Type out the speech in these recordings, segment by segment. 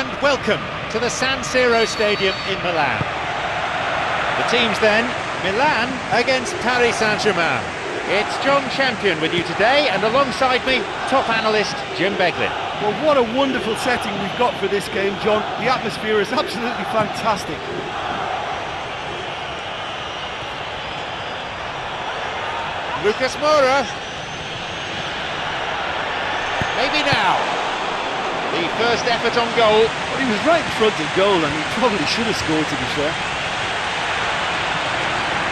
and welcome to the San Siro Stadium in Milan. The teams then, Milan against Paris Saint-Germain. It's John Champion with you today, and alongside me, top analyst Jim Beglin. Well, what a wonderful setting we've got for this game, John. The atmosphere is absolutely fantastic. Lucas Moura. Maybe now. The first effort on goal. Well, he was right in front of goal and he probably should have scored, to be fair.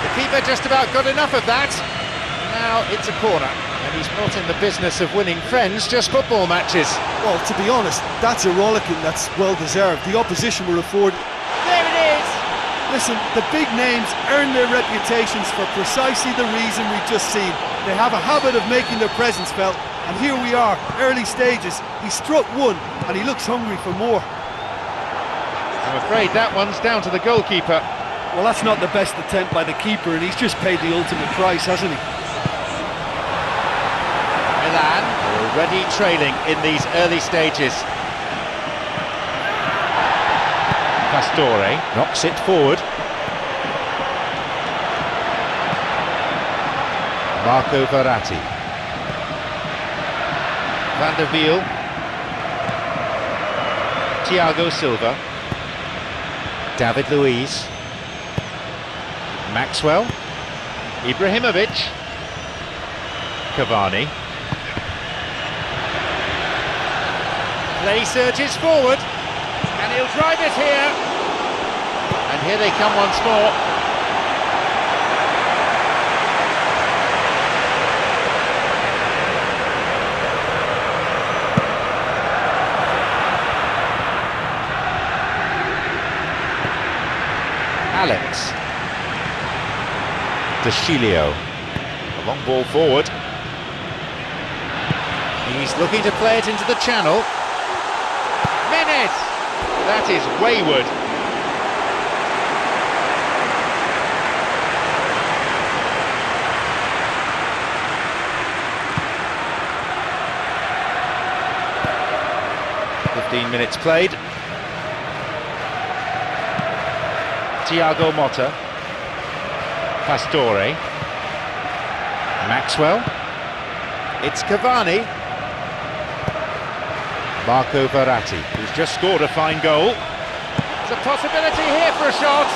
The keeper just about got enough of that. Now it's a corner, and he's not in the business of winning friends, just football matches. Well, to be honest, that's a rollicking that's well-deserved. The opposition were afforded... There it is! Listen, the big names earn their reputations for precisely the reason we've just seen. They have a habit of making their presence felt, and here we are, early stages. He struck one, and he looks hungry for more. I'm afraid that one's down to the goalkeeper. Well, that's not the best attempt by the keeper, and he's just paid the ultimate price, hasn't he? Milan already trailing in these early stages. Pastore knocks it forward. Marco Verratti. Van der Wiel. Thiago Silva. David Luiz. Maxwell. Ibrahimovic. Cavani. Play surges forward, and he'll drive it here. And here they come once more. Alex. Deste. A long ball forward. He's looking to play it into the channel. That is wayward. "15 minutes played. Thiago Motta. Pastore. Maxwell. It's Cavani. Marco Verratti, who's just scored a fine goal. There's a possibility here for a shot.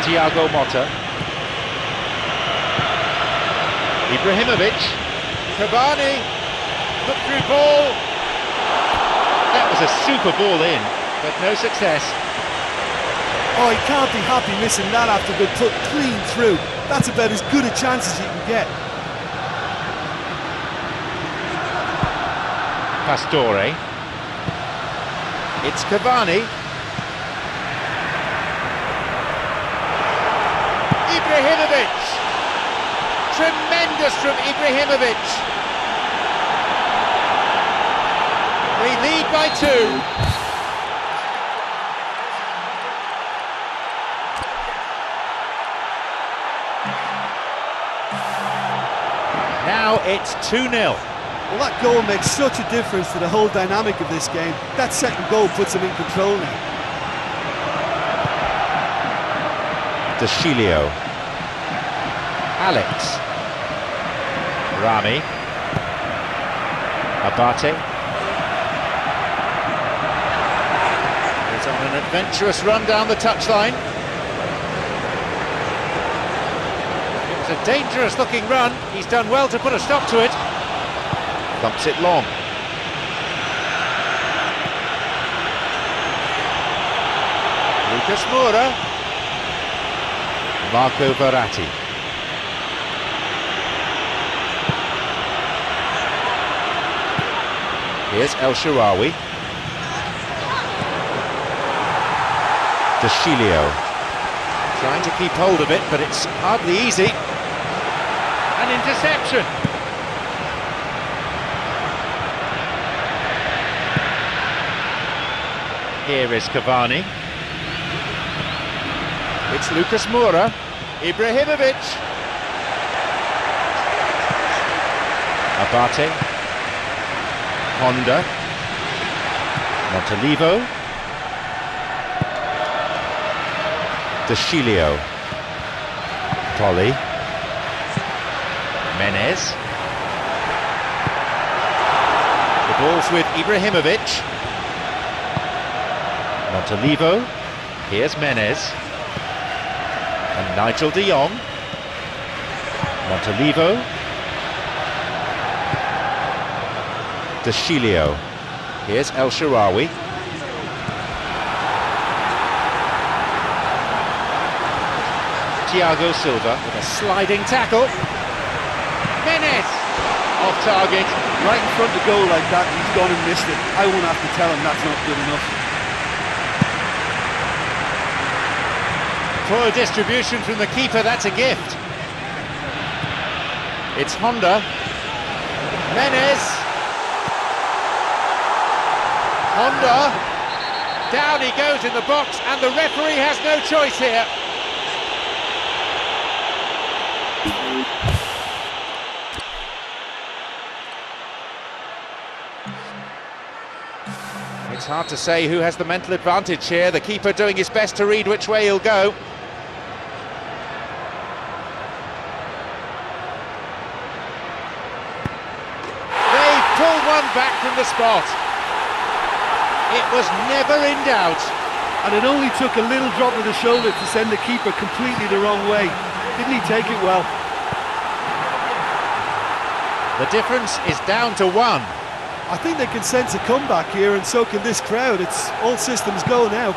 Thiago Motta. Ibrahimovic, Cavani, look through ball. That was a super ball in, but no success. Oh, he can't be happy missing that after being put clean through. That's about as good a chance as you can get. Pastore. It's Cavani. Ibrahimovic. Tremendous from Ibrahimovic. We lead by 2. Now it's 2-0. Well, that goal makes such a difference to the whole dynamic of this game. That second goal puts him in control now. Deste. Alex. Rami. Abate. He's on an adventurous run down the touchline. It was a dangerous looking run. He's done well to put a stop to it. Thumps it long. Lucas Moura. Marco Verratti. Here's El Shaarawy. Deste. Trying to keep hold of it, but it's hardly easy. An interception. Here is Cavani. It's Lucas Moura. Ibrahimovic. Abate. Honda. Montalivo. Deste. Polly. Menez. The ball's with Ibrahimovic. Montalivo. Here's Menez. And Nigel de Jong. Montalivo. Deste. Here's El Shaarawy. Thiago Silva with a sliding tackle. Menez off target. Right in front of goal like that, he's gone and missed it. I won't have to tell him that's not good enough. Poor distribution from the keeper, that's a gift. It's Honda. Menez. Honda. Down he goes in the box, and the referee has no choice here. It's hard to say who has the mental advantage here. The keeper doing his best to read which way he'll go. They've pulled one back from the spot. It was never in doubt. And it only took a little drop of the shoulder to send the keeper completely the wrong way. Didn't he take it well? The difference is down to one. I think they can sense a comeback here, and so can this crowd. It's all systems go now.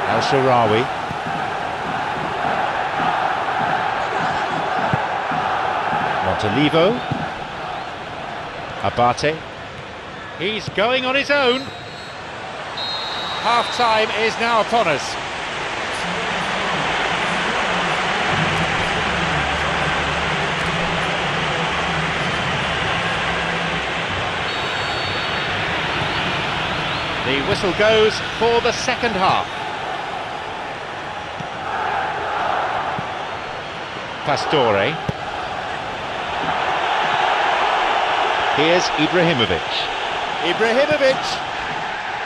El Shaarawy. Montalivo. Abate. He's going on his own. Half-time is now upon us. The whistle goes for the second half. Pastore. Here's Ibrahimovic. Ibrahimovic.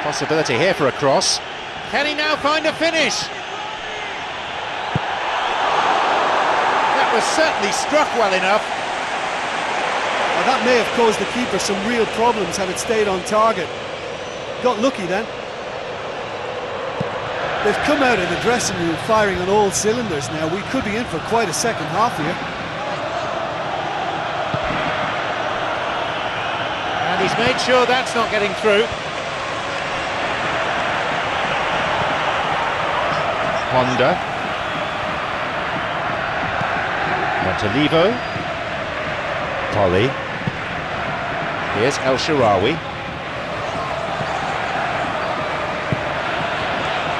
Possibility here for a cross. Can he now find a finish? That was certainly struck well enough. Well, that may have caused the keeper some real problems had it stayed on target. Got lucky then. They've come out of the dressing room firing on all cylinders now. We could be in for quite a second half here. And he's made sure that's not getting through. Honda. Montalivo. Polly. Here's El Shaarawy.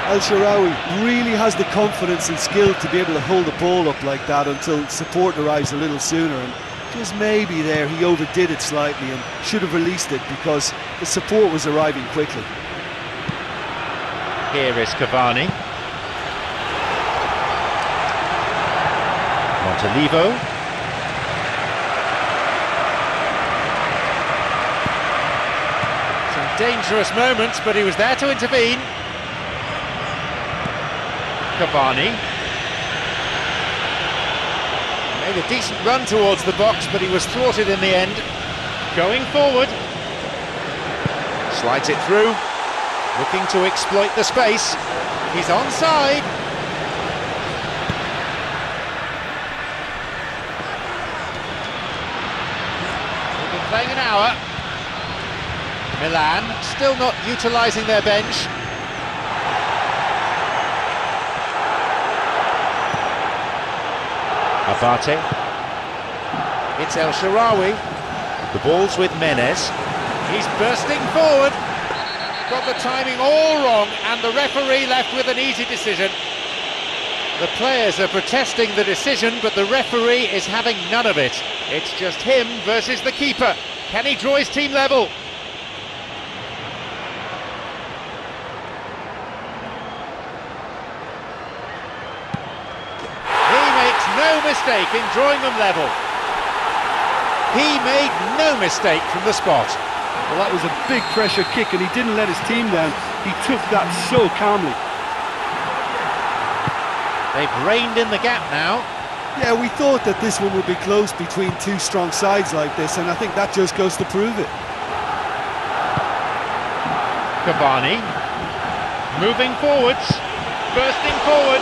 El Shaarawy really has the confidence and skill to be able to hold the ball up like that until support arrives a little sooner, and just maybe there he overdid it slightly and should have released it because the support was arriving quickly. Here is Cavani. Montalivo. Some dangerous moments, but he was there to intervene. Cavani made a decent run towards the box, but he was thwarted in the end. Going forward, slides it through, looking to exploit the space. He's onside. They've been playing an hour. Milan still not utilising their bench. Abate. It's El Shaarawy. The ball's with Menez. He's bursting forward. Got the timing all wrong, and the referee left with an easy decision. The players are protesting the decision, but the referee is having none of it. It's just him versus the keeper. Can he draw his team level? He makes no mistake in drawing them level. He made no mistake from the spot. Well, that was a big pressure kick and he didn't let his team down. He took that so calmly. They've reined in the gap now. Yeah, we thought that this one would be close between two strong sides like this, and I think that just goes to prove it. Cavani, moving forwards, bursting forward.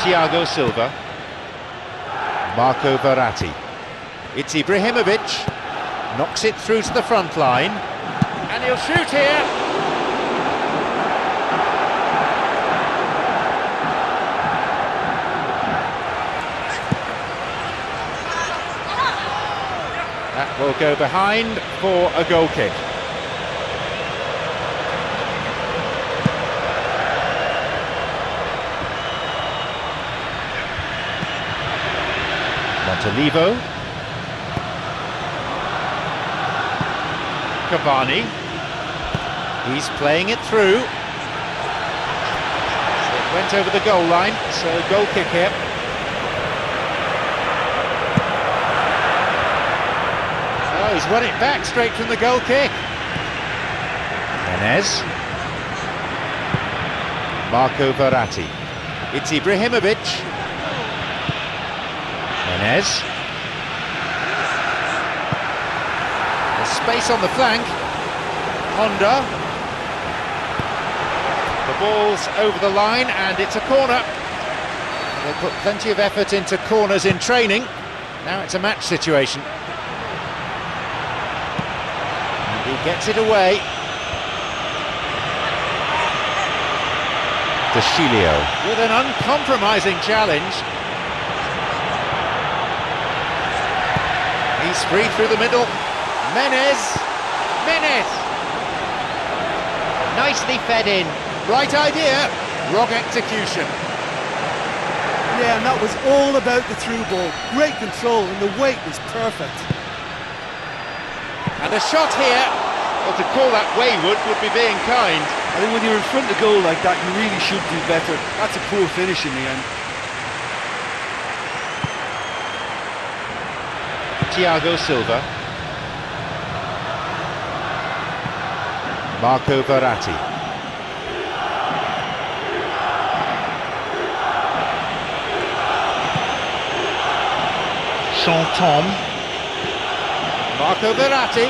Thiago Silva, Marco Verratti, it's Ibrahimovic, knocks it through to the front line, and he'll shoot here. That will go behind for a goal kick. Montolivo, Cavani, he's playing it through. It went over the goal line, so goal kick here. Oh, he's won it back straight from the goal kick. Menez, Marco Verratti, it's Ibrahimovic. Menez. There's space on the flank. Honda. The ball's over the line and it's a corner. They put plenty of effort into corners in training. Now it's a match situation. And he gets it away. Deschilio with an uncompromising challenge. He's free through the middle. Menez. Nicely fed in. Right idea, wrong execution. Yeah, and that was all about the through ball. Great control and the weight was perfect. And a shot here, well, to call that wayward would be being kind. I think when you're in front of goal like that, you really should do better. That's a poor finish in the end. Thiago Silva, Marco Verratti, Chanton, Marco Verratti,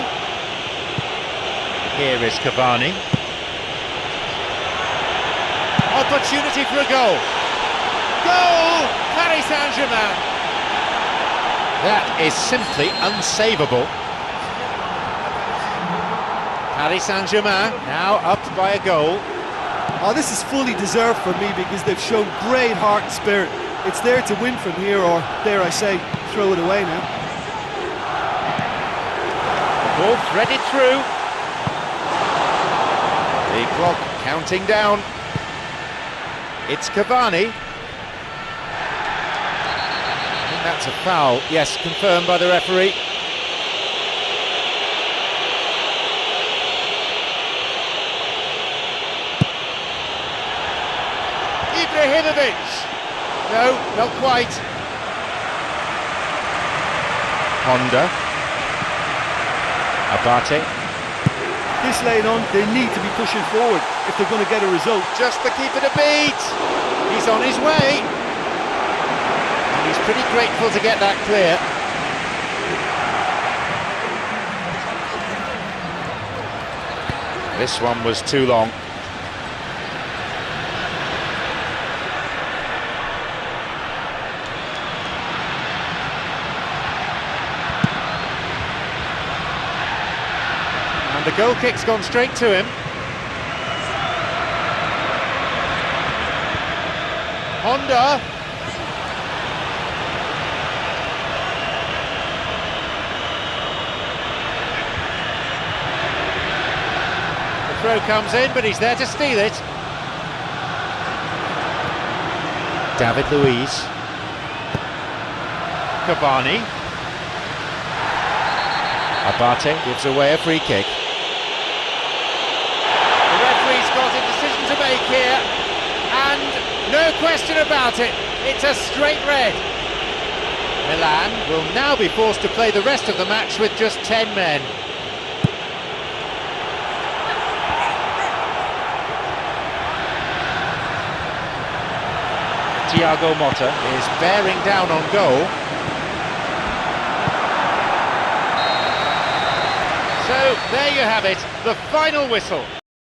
here is Cavani, opportunity for a goal, Paris Saint-Germain. That is simply unsavable. Paris Saint-Germain now up by a goal. Oh, this is fully deserved for me because they've shown great heart and spirit. It's there to win from here, or dare I say, throw it away now. Ball threaded through. The clock counting down. It's Cavani. That's a foul, yes, confirmed by the referee. Ibrahimovic! No, not quite. Honda. Abate. This lane on, they need to be pushing forward if they're going to get a result. Just the keeper to beat. He's on his way. He's pretty grateful to get that clear. This one was too long. And the goal kick's gone straight to him. Honda. throw comes in, but he's there to steal it. David Luiz. Cavani. Abate gives away a free kick. The referee's got a decision to make here, and no question about it, it's a straight red. Milan will now be forced to play the rest of the match with just 10 men. Thiago Motta is bearing down on goal. So there you have it, the final whistle.